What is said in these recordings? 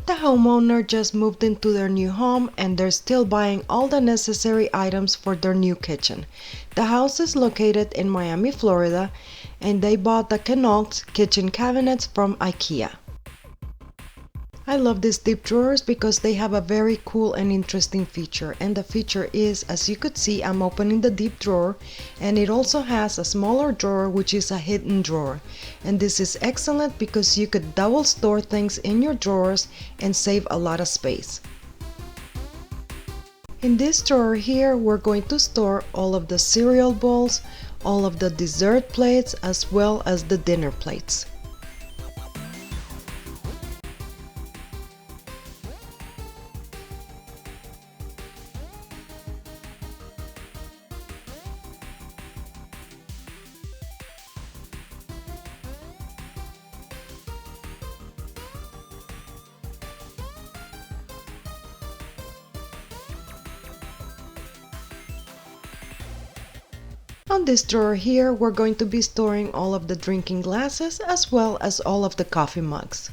The homeowner just moved into their new home and they're still buying all the necessary items for their new kitchen. The house is located in Miami, Florida, and they bought the Knox kitchen cabinets from IKEA. I love these deep drawers because they have a very cool and interesting feature, and the feature is, as you could see, I'm opening the deep drawer, and it also has a smaller drawer which is a hidden drawer, and this is excellent because you could double store things in your drawers and save a lot of space. In this drawer here we're going to store all of the cereal bowls, all of the dessert plates, as well as the dinner plates. On this drawer here, we're going to be storing all of the drinking glasses as well as all of the coffee mugs.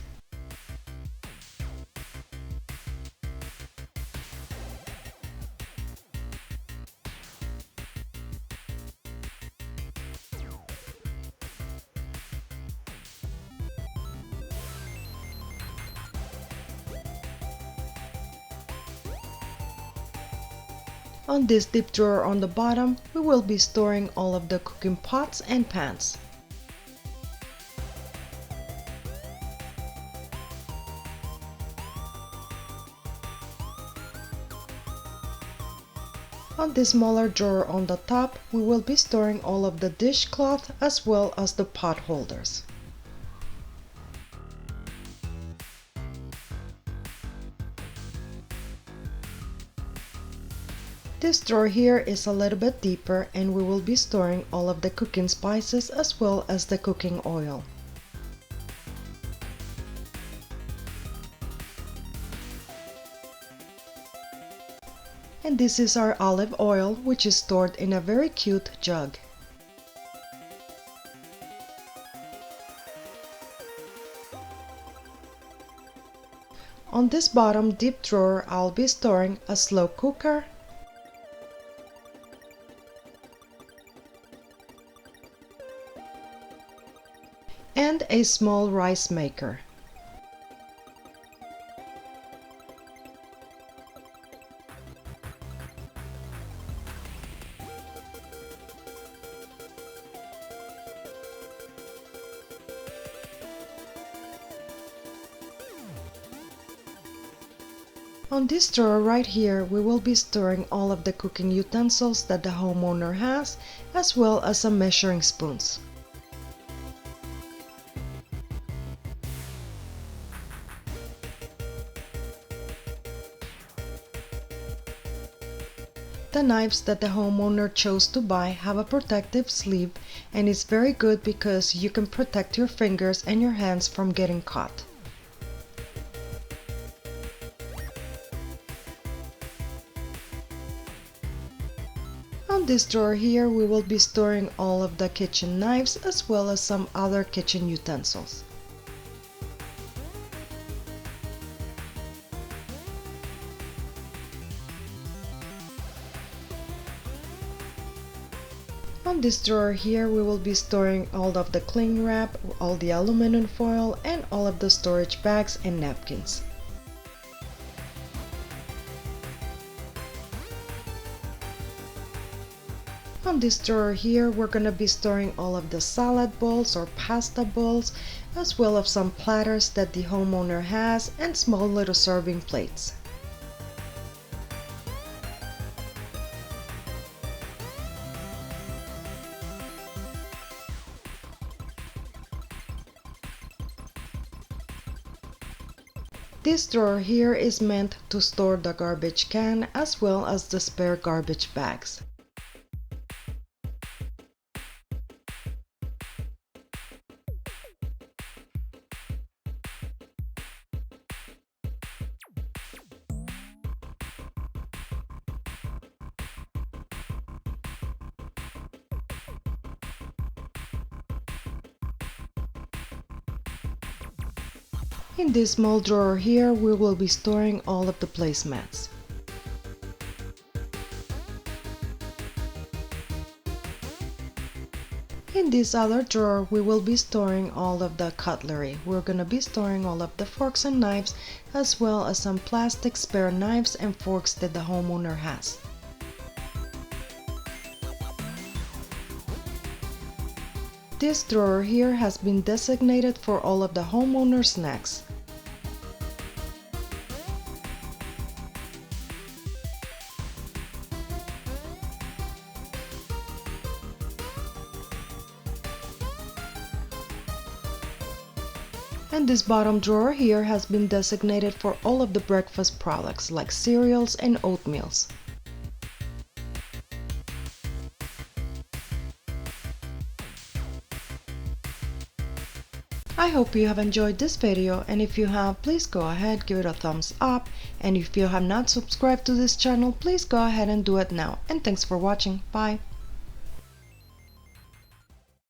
On this deep drawer on the bottom, we will be storing all of the cooking pots and pans. On this smaller drawer on the top, we will be storing all of the dishcloth as well as the pot holders. This drawer here is a little bit deeper and we will be storing all of the cooking spices as well as the cooking oil. And this is our olive oil, which is stored in a very cute jug. On this bottom deep drawer, I'll be storing a slow cooker, and a small rice maker. On this drawer right here, we will be storing all of the cooking utensils that the homeowner has, as well as some measuring spoons. The knives that the homeowner chose to buy have a protective sleeve, and it's very good because you can protect your fingers and your hands from getting caught. On this drawer here, we will be storing all of the kitchen knives as well as some other kitchen utensils. On this drawer here, we will be storing all of the cling wrap, all the aluminum foil, and all of the storage bags and napkins. On this drawer here, we're going to be storing all of the salad bowls or pasta bowls, as well as some platters that the homeowner has and small little serving plates. This drawer here is meant to store the garbage can as well as the spare garbage bags. In this small drawer here, we will be storing all of the placemats. In this other drawer, we will be storing all of the cutlery. We're gonna be storing all of the forks and knives, as well as some plastic spare knives and forks that the homeowner has. This drawer here has been designated for all of the homeowner's snacks. And this bottom drawer here has been designated for all of the breakfast products like cereals and oatmeals. I hope you have enjoyed this video, and if you have, please go ahead, give it a thumbs up, and if you have not subscribed to this channel, please go ahead and do it now. And thanks for watching. Bye.